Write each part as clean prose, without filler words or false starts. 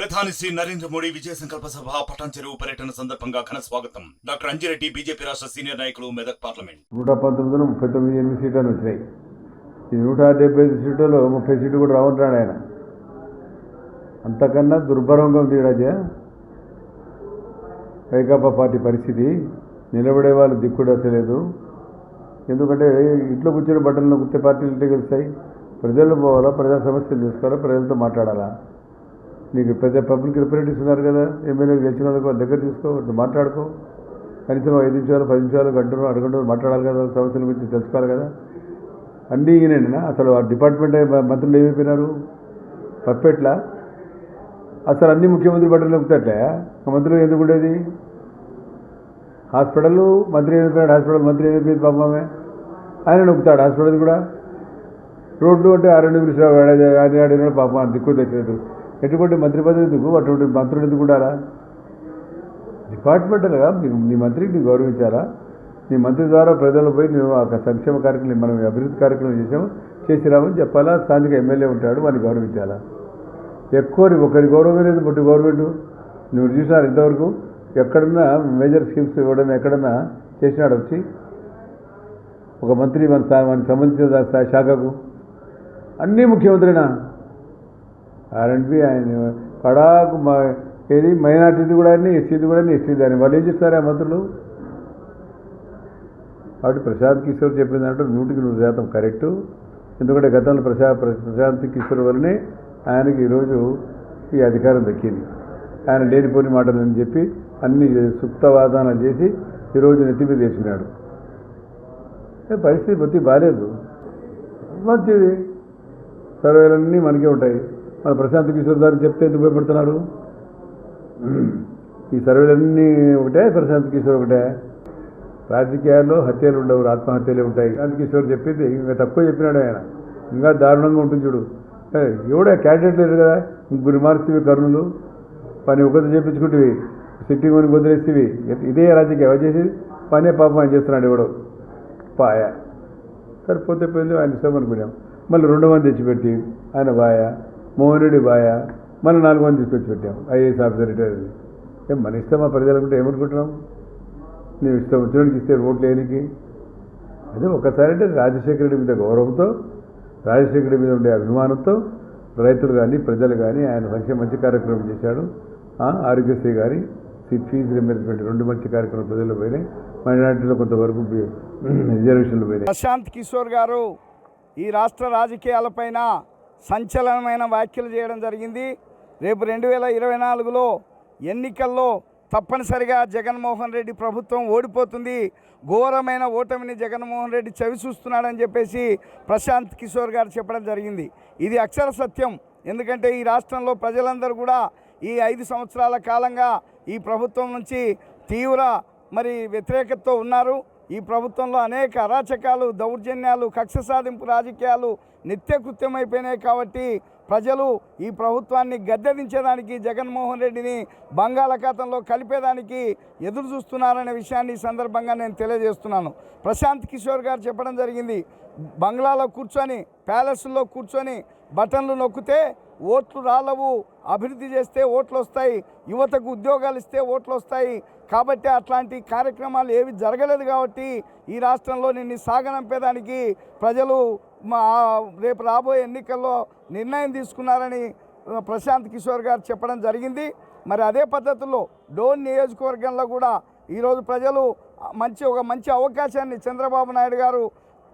ప్రధాని శ్రీ నరేంద్ర మోడీ విజయ సంకల్ప సభ పటాన్ చెరువు పర్యటన సందర్భంగా ఘన స్వాగతం. డాక్టర్ అంజిరెడ్డి బీజేపీ రాష్ట్ర సీనియర్ నాయకులు, మెదక్ పార్లమెంట్. 119 39 సీట్లు వచ్చినాయి. ఈ 175 సీట్లలో 30 సీట్లు కూడా రావంటాడు ఆయన. అంతకన్నా దుర్భరంగా ఉంది రాజా వైకాపా పార్టీ పరిస్థితి. నిలబడే వాళ్ళు దిక్కుడు అసలేదు. ఎందుకంటే ఇంట్లో కూర్చొని బట్టలను కుట్టే పార్టీలు ఇంటే గెలుస్తాయి. ప్రజల్లో పోవాలా, ప్రజా సమస్యలు చూసుకోవాలా, ప్రజలతో మాట్లాడాలా. నీకు పెద్ద పబ్లిక్ రిప్రజెంటేటివ్స్ ఉన్నారు కదా, ఎమ్మెల్యేలు గెలిచిన వాళ్ళకి వాళ్ళ దగ్గర తీసుకో, మాట్లాడుకో. కనీసం 5 నిమిషాలు 10 నిమిషాలు గంటలు అరగంటలు మాట్లాడాలి కదా, సమస్యల గురించి తెలుసుకోవాలి కదా. అన్నీ ఈయనండినా అసలు ఆ డిపార్ట్మెంట్ మంత్రులు ఏమైపోయినారు పప్పెట్లా. అసలు అన్ని ముఖ్యమంత్రి బట్టలు నొక్కుతట్లే మంత్రులు ఎందుకు ఉండేది. హాస్పిటల్ మంత్రి ఏమైపోయాడు, హాస్పిటల్ మంత్రి ఏమైపోయింది పాపమే, ఆయన నొక్కుతాడు హాస్పిటల్ కూడా. రోడ్లు అంటే 2 నిమిషాలు ఆడినాడు పాపం, దిక్కు తెచ్చలేదు. ఎటువంటి మంత్రి పదవి ఎందుకు, అటువంటి మంత్రులు ఎందుకు ఉండాలా. డిపార్ట్మెంటల్గా నీ మంత్రికి నీకు గౌరవించాలా. నీ మంత్రి ద్వారా ప్రజలు పోయి నువ్వు ఆ సంక్షేమ కార్యక్రమం, మనం అభివృద్ధి కార్యక్రమం చేసిరామని చెప్పాలా. స్థానిక ఎమ్మెల్యే ఉంటాడు, వాడిని గౌరవించాలా. ఎక్కువ ఒకరి గౌరవం లేదు బట్టి గవర్నమెంట్. నువ్వు చూసినారు ఇంతవరకు ఎక్కడన్నా మేజర్ స్కీమ్స్ ఇవ్వడం ఎక్కడన్నా చేసినాడు వచ్చి ఒక మంత్రి మనకి సంబంధించిన శాఖకు. అన్నీ ముఖ్యమంత్రినా. ఆర్ఎండ్బి ఆయన కడాకు ఏది మైనార్టీది కూడా అన్నీ, ఎస్సీది కూడా అన్నీ, ఎస్టీది అని వాళ్ళు ఏం చేస్తారు ఆ మంత్రులు. కాబట్టి ప్రశాంత్ కిషోర్ చెప్పిన దాంట్లో 100% కరెక్టు. ఎందుకంటే గతంలో ప్రశాంత్ కిషోర్ వల్లనే ఆయనకి ఈరోజు ఈ అధికారం దక్కింది. ఆయన లేనిపోని మాటలు అని చెప్పి అన్ని సుప్తవాదానాలు చేసి ఈరోజు నెత్తి మీద వేసుకున్నాడు. పరిస్థితి బతి బాగాలేదు. మంచిది, సర్వేలన్నీ మనకే ఉంటాయి. మన ప్రశాంత్ కిషోర్ గారు చెప్తే ఎందుకు భయపడుతున్నారు. ఈ సర్వేలన్నీ ఒకటే, ప్రశాంత్ కిషోర్ ఒకటే. రాజకీయాల్లో హత్యలు ఉండవు, ఆత్మహత్యలే ఉంటాయి. ప్రశాంత్ కిషోర్ చెప్పింది ఇంకా తక్కువ చెప్పినాడు ఆయన. ఇంకా దారుణంగా ఉంటుంది చూడు. ఎవడే క్యాండిడేట్ లేరు కదా, 3 మార్క్స్వి కర్నూలు పని ఒకటి చేయించుకుంటే సిట్టింగ్ అని వదిలేస్తేవి. ఇదే రాజకీయం చేసి పనే పాపం ఆయన చేస్తున్నాడు ఎవడో పాయ. సరిపోతే పోయింది, ఆయన ఇష్టం అనుకున్నాం. మళ్ళీ 2 మంది తెచ్చిపెట్టి ఆయన బాయ, మోహన్ రెడ్డి బాయ, మళ్ళీ 4 మంది తీసుకొచ్చి పెట్టాం ఐఏఎస్ ఆఫీసర్ రిటైర్. మన ఇష్టమా ప్రజలకుంటే ఏమనుకుంటున్నాం. నేను ఇష్టం వచ్చినోడికి ఇస్తే ఓట్లు లేనికి. అదే ఒక్కసారి అంటే రాజశేఖర రెడ్డి మీద గౌరవంతో, రాజశేఖర రెడ్డి మీద ఉండే అభిమానంతో రైతులు కానీ ప్రజలు కానీ ఆయన సంక్షేమ మంచి కార్యక్రమం చేశాడు. ఆరోగ్యశ్రీ కానీ ఫీజు రింబర్స్మెంట్ 2 మంచి కార్యక్రమం ప్రజల్లో పోయినాయి. మైనార్టీలో కొంతవరకు రిజర్వేషన్లు పోయినాయి. ప్రశాంత్ కిషోర్ గారు ఈ రాష్ట్ర రాజకీయాలపైన సంచలనమైన వ్యాఖ్యలు చేయడం జరిగింది. రేపు 2024లో ఎన్నికల్లో తప్పనిసరిగా జగన్మోహన్ రెడ్డి ప్రభుత్వం ఓడిపోతుంది, ఘోరమైన ఓటమిని జగన్మోహన్ రెడ్డి చవిచూస్తున్నాడని చెప్పేసి ప్రశాంత్ కిషోర్ గారు చెప్పడం జరిగింది. ఇది అక్షర సత్యం. ఎందుకంటే ఈ రాష్ట్రంలో ప్రజలందరూ కూడా ఈ 5 సంవత్సరాల కాలంగా ఈ ప్రభుత్వం నుంచి తీవ్ర వ్యతిరేకతతో ఉన్నారు. ఈ ప్రభుత్వంలో అనేక అరాచకాలు, దౌర్జన్యాలు, కక్ష సాధింపు రాజకీయాలు నిత్యకృత్యమైపోయినాయి. కాబట్టి ప్రజలు ఈ ప్రభుత్వాన్ని గద్దెదించేదానికి, జగన్మోహన్ రెడ్డిని బంగాళాఖాతంలో కలిపేదానికి ఎదురు చూస్తున్నారనే విషయాన్ని ఈ సందర్భంగా నేను తెలియజేస్తున్నాను. ప్రశాంత్ కిషోర్ గారు చెప్పడం జరిగింది, బంగ్లాలో కూర్చొని, ప్యాలెస్లో కూర్చొని బటన్లు నొక్కితే ఓట్లు రాలవు, అభివృద్ధి చేస్తే ఓట్లు వస్తాయి, యువతకు ఉద్యోగాలు ఇస్తే ఓట్లు వస్తాయి. కాబట్టి అట్లాంటి కార్యక్రమాలు ఏవి జరగలేదు. కాబట్టి ఈ రాష్ట్రంలో నిన్ను సాగనంపేదానికి ప్రజలు రేపు రాబోయే ఎన్నికల్లో నిర్ణయం తీసుకున్నారని ప్రశాంత్ కిషోర్ గారు చెప్పడం జరిగింది. మరి అదే పద్ధతిలో డోన్ నియోజకవర్గంలో కూడా ఈరోజు ప్రజలు ఒక మంచి అవకాశాన్ని, చంద్రబాబు నాయుడు గారు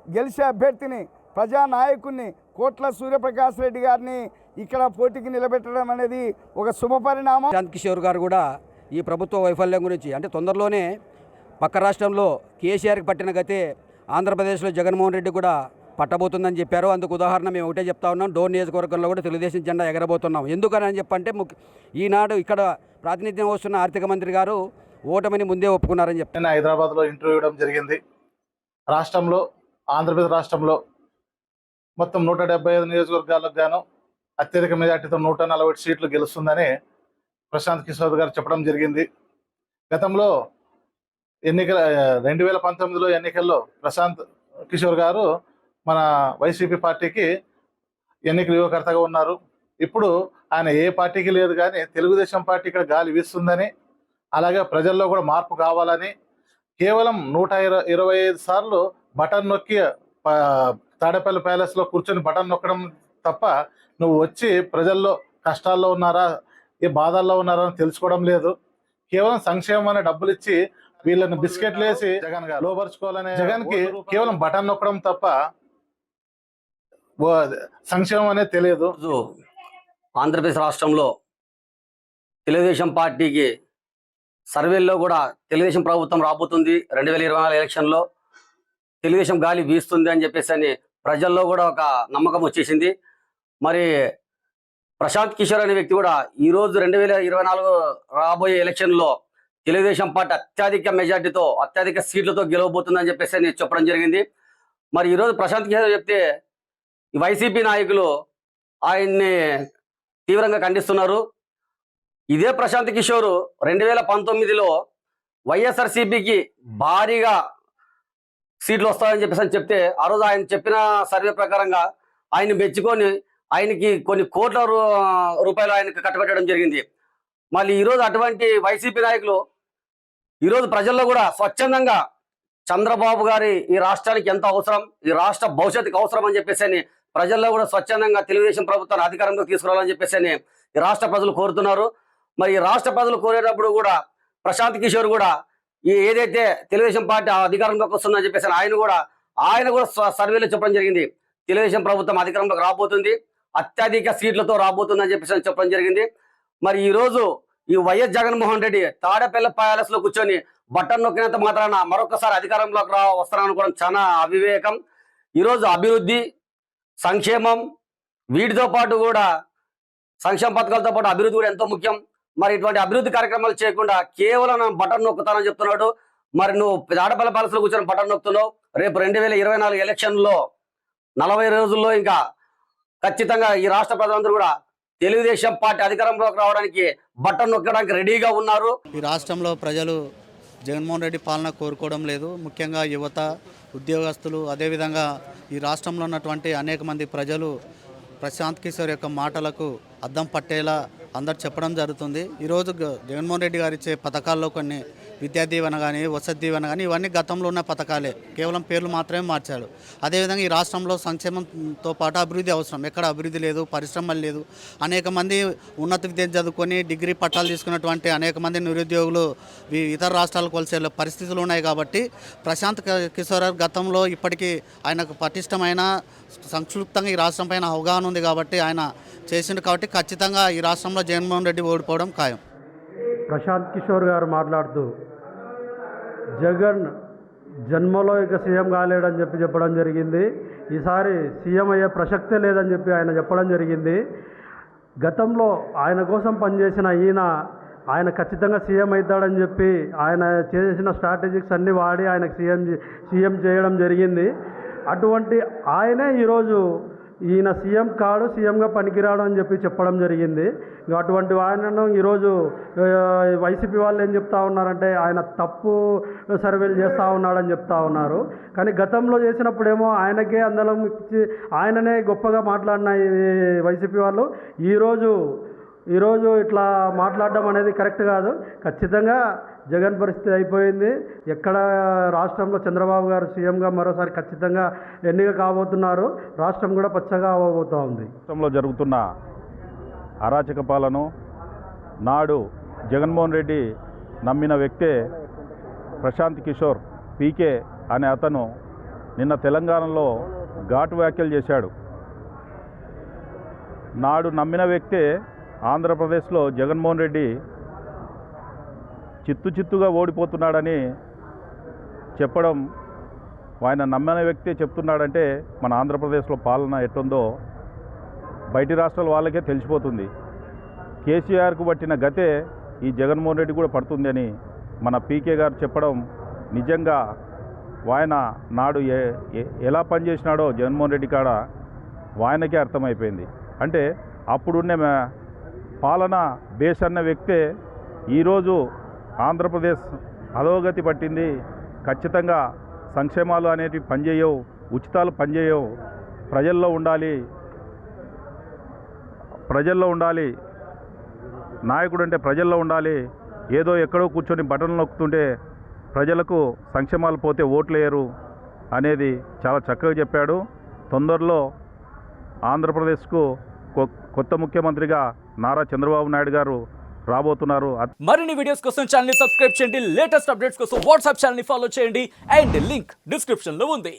గెలిచే అభ్యర్థిని, ప్రజానాయకుడిని కోట్ల సూర్యప్రకాష్ రెడ్డి గారిని ఇక్కడ పోటీకి నిలబెట్టడం అనేది ఒక శుభపరిణామం. ప్రశాంత్ కిషోర్ గారు కూడా ఈ ప్రభుత్వ వైఫల్యం గురించి, అంటే తొందరలోనే పక్క రాష్ట్రంలో కేసీఆర్కి పట్టిన గతే ఆంధ్రప్రదేశ్లో జగన్మోహన్ రెడ్డి కూడా పట్టబోతుందని చెప్పారు. అందుకు ఉదాహరణ మేము ఒకటే చెప్తా ఉన్నాం, డోన్ నియోజకవర్గంలో కూడా తెలుగుదేశం జెండా ఎగరబోతున్నాం. ఎందుకని చెప్పంటే ఈనాడు ఇక్కడ ప్రాతినిధ్యం వస్తున్న ఆర్థిక మంత్రి గారు ఓటమిని ముందే ఒప్పుకున్నారని చెప్పి నేను హైదరాబాద్లో ఇంటర్వ్యూ ఇవ్వడం జరిగింది. రాష్ట్రంలో, ఆంధ్రప్రదేశ్ రాష్ట్రంలో మొత్తం 175 నియోజకవర్గాలకు గాను అత్యధిక మెజార్టీతో 140 సీట్లు గెలుస్తుందని ప్రశాంత్ కిషోర్ గారు చెప్పడం జరిగింది. గతంలో 2019లో ఎన్నికల్లో ప్రశాంత్ కిషోర్ గారు మన వైసీపీ పార్టీకి ఎన్నికల యువకర్తగా ఉన్నారు. ఇప్పుడు ఆయన ఏ పార్టీకి లేదు, కానీ తెలుగుదేశం పార్టీ ఇక్కడ గాలి వీస్తుందని, అలాగే ప్రజల్లో కూడా మార్పు కావాలని కేవలం 125 సార్లు బటన్ నొక్కి తాడేపల్లి ప్యాలెస్లో కూర్చొని బటన్ నొక్కడం తప్ప నువ్వు వచ్చి ప్రజల్లో కష్టాల్లో ఉన్నారా, ఏ బాధల్లో ఉన్నారా అని తెలుసుకోవడం లేదు. కేవలం సంక్షేమం అనే డబ్బులు ఇచ్చి వీళ్ళని బిస్కెట్లు వేసి జగన్ గారు లోపరుచుకోవాలనే జగన్కి కేవలం బటన్ నొక్కడం తప్ప సంక్షేమం అనేది తెలియదు. ఆంధ్రప్రదేశ్ రాష్ట్రంలో తెలుగుదేశం పార్టీకి సర్వేల్లో కూడా తెలుగుదేశం ప్రభుత్వం రాబోతుంది, 2024 ఎలక్షన్లో తెలుగుదేశం గాలి వీస్తుంది అని చెప్పేసి అని ప్రజల్లో కూడా ఒక నమ్మకం వచ్చేసింది. మరి ప్రశాంత్ కిషోర్ అనే వ్యక్తి కూడా ఈరోజు 2024 రాబోయే ఎలక్షన్లో తెలుగుదేశం పార్టీ అత్యధిక మెజార్టీతో అత్యధిక సీట్లతో గెలవబోతుందని చెప్పేసి అని చెప్పడం జరిగింది. మరి ఈరోజు ప్రశాంత్ కిషోర్ చెప్తే వైసీపీ నాయకులు ఆయన్ని తీవ్రంగా ఖండిస్తున్నారు. ఇదే ప్రశాంత్ కిషోర్ 2019లో వైఎస్ఆర్సీపీకి భారీగా సీట్లు వస్తాయని చెప్పేసి చెప్తే ఆ రోజు ఆయన చెప్పిన సర్వే ప్రకారంగా ఆయన మెచ్చుకొని ఆయనకి కొన్ని కోట్ల రూపాయలు ఆయనకు కట్టబెట్టడం జరిగింది. మళ్ళీ ఈరోజు అటువంటి వైసీపీ నాయకులు ఈరోజు ప్రజల్లో కూడా స్వచ్ఛందంగా చంద్రబాబు గారి ఈ రాష్ట్రానికి ఎంత అవసరం, ఈ రాష్ట్ర భవిష్యత్తుకి అవసరం అని చెప్పేసి అని ప్రజల్లో కూడా స్వచ్ఛందంగా తెలుగుదేశం ప్రభుత్వాన్ని అధికారంలోకి తీసుకురావాలని చెప్పేసి అని ఈ రాష్ట్ర ప్రజలు కోరుతున్నారు. మరి ఈ రాష్ట్ర ప్రజలు కోరేటప్పుడు కూడా ప్రశాంత్ కిషోర్ కూడా ఏదైతే తెలుగుదేశం పార్టీ అధికారంలోకి వస్తుందని చెప్పేసి ఆయన కూడా సర్వేలో చెప్పడం జరిగింది. తెలుగుదేశం ప్రభుత్వం అధికారంలోకి రాబోతుంది, అత్యధిక సీట్లతో రాబోతుందని చెప్పేసి చెప్పడం జరిగింది. మరి ఈ రోజు ఈ వైఎస్ జగన్మోహన్ రెడ్డి తాడేపల్లి ప్యాలెస్ లో కూర్చొని బటన్ నొక్కినంత మాత్రాన మరొకసారి అధికారంలోకి వస్తారనుకోవడం చాలా అవివేకం. ఈరోజు అభివృద్ధి, సంక్షేమం వీటితో పాటు కూడా సంక్షేమ పథకాలతో పాటు అభివృద్ధి కూడా ఎంతో ముఖ్యం. మరి ఇటువంటి అభివృద్ధి కార్యక్రమాలు చేయకుండా కేవలం బటన్ నొక్కుతానని చెప్తున్నాడు. మరి నువ్వు తాడేపల్లి ప్యాలెస్ లో కూర్చొని బటన్ నొక్కుతున్నావు. రేపు 2024 ఎలక్షన్లో 40 రోజుల్లో ఇంకా ఖచ్చితంగా ఈ రాష్ట్ర ప్రజలందరూ కూడా తెలుగుదేశం పార్టీ అధికారంలోకి రావడానికి బటన్ నొక్కడానికి రెడీగా ఉన్నారు. ఈ రాష్ట్రంలో ప్రజలు జగన్మోహన్ రెడ్డి పాలన కోరుకోవడం లేదు. ముఖ్యంగా యువత, ఉద్యోగస్తులు, అదేవిధంగా ఈ రాష్ట్రంలో ఉన్నటువంటి అనేక మంది ప్రజలు ప్రశాంత్ కిషోర్ యొక్క మాటలకు అద్దం పట్టేలా అందరు చెప్పడం జరుగుతుంది. ఈరోజు జగన్మోహన్ రెడ్డి గారు ఇచ్చే పథకాల్లో కొన్ని విద్యా దీవెన కానీ, వసతి దీవెన కానీ ఇవన్నీ గతంలో ఉన్న పథకాలే, కేవలం పేర్లు మాత్రమే మార్చాడు. అదేవిధంగా ఈ రాష్ట్రంలో సంక్షేమంతో పాటు అభివృద్ధి అవసరం. ఎక్కడ అభివృద్ధి లేదు, పరిశ్రమలు లేదు. అనేక మంది ఉన్నత విద్య చదువుకొని డిగ్రీ పట్టాలు తీసుకున్నటువంటి అనేక మంది నిరుద్యోగులు ఇతర రాష్ట్రాలకు కొలిసే పరిస్థితులు ఉన్నాయి. కాబట్టి ప్రశాంత్ కిషోర్ గతంలో ఇప్పటికీ ఆయనకు పటిష్టమైన సంక్షిప్తంగా ఈ రాష్ట్రం పైన అవగాహన ఉంది కాబట్టి ఆయన చేసిండు. కాబట్టి ఖచ్చితంగా ఈ రాష్ట్రంలో జగన్మోహన్ రెడ్డి ఓడిపోవడం ఖాయం. ప్రశాంత్ కిషోర్ గారు మాట్లాడుతూ జగన్ జన్మలో ఇక సీఎం కాలేడని చెప్పడం జరిగింది. ఈసారి సీఎం అయ్యే ప్రసక్తే లేదని చెప్పి ఆయన చెప్పడం జరిగింది. గతంలో ఆయన కోసం పనిచేసిన ఆయన ఖచ్చితంగా సీఎం అవుతాడని చెప్పి ఆయన చేసిన స్ట్రాటజిక్స్ అన్నీ వాడి ఆయనకు సీఎం చేయడం జరిగింది. అటువంటి ఆయనే ఈరోజు ఈయన సీఎం కాడు, సీఎంగా పనికిరాడు అని చెప్పి చెప్పడం జరిగింది. అటువంటి ఆయనను ఈరోజు వైసీపీ వాళ్ళు ఏం చెప్తా ఉన్నారంటే ఆయన తప్పు సర్వేలు చేస్తూ ఉన్నాడని చెప్తా ఉన్నారు. కానీ గతంలో చేసినప్పుడేమో ఆయనకే అందలం ఇచ్చి ఆయననే గొప్పగా మాట్లాడిన వైసీపీ వాళ్ళు ఈరోజు ఇట్లా మాట్లాడడం అనేది కరెక్ట్ కాదు. ఖచ్చితంగా జగన్ పరిస్థితి అయిపోయింది. ఎక్కడ రాష్ట్రంలో చంద్రబాబు గారు సీఎంగా మరోసారి ఖచ్చితంగా ఎన్నిక కాబోతున్నారు. రాష్ట్రం కూడా పచ్చగా అవ్వబోతూ ఉంది. రాష్ట్రంలో జరుగుతున్న అరాచక పాలన నాడు జగన్మోహన్ రెడ్డి నమ్మిన వ్యక్తే ప్రశాంత్ కిషోర్ పీకే అనే అతను నిన్న తెలంగాణలో ఘాటు వ్యాఖ్యలు చేశాడు. నాడు నమ్మిన వ్యక్తే ఆంధ్రప్రదేశ్లో జగన్మోహన్ రెడ్డి చిత్తుగా ఓడిపోతున్నాడని చెప్పడం, ఆయన నమ్మిన వ్యక్తి చెప్తున్నాడంటే మన ఆంధ్రప్రదేశ్లో పాలన ఎట్టుందో బయటి రాష్ట్రాల వాళ్ళకే తెలిసిపోతుంది. కేసీఆర్కు పట్టిన గతే ఈ జగన్మోహన్ రెడ్డి కూడా పడుతుంది అని మన పీకే గారు చెప్పడం నిజంగా ఆయన నాడు ఎలా పనిచేసినాడో జగన్మోహన్ రెడ్డి కాడ ఆయనకే అర్థమైపోయింది. అంటే అప్పుడున్న పాలన బేస్ అన్న వ్యక్తే ఈరోజు ఆంధ్రప్రదేశ్ అధోగతి పట్టింది, ఖచ్చితంగా సంక్షేమాలు అనేటివి పనిచేయవు, ఉచితాలు పనిచేయవు, ప్రజల్లో ఉండాలి, ప్రజల్లో ఉండాలి, నాయకుడు అంటే ప్రజల్లో ఉండాలి, ఏదో ఎక్కడో కూర్చొని బటన్లు నొక్కుతుంటే ప్రజలకు సంక్షేమాలు పోతే ఓట్లేయరు అనేది చాలా చక్కగా చెప్పాడు. తొందరలో ఆంధ్రప్రదేశ్కు కొత్త ముఖ్యమంత్రిగా నారా చంద్రబాబు నాయుడు గారు రాబోతున్నారు. మరిన్ని వీడియోస్ కోసం ఛానల్ ని సబ్స్క్రైబ్ చేయండి, లేటెస్ట్ అప్డేట్స్ కోసం వాట్సాప్ ఛానల్ ని ఫాలో చేయండి అండ్ లింక్ డిస్క్రిప్షన్ లో ఉంది.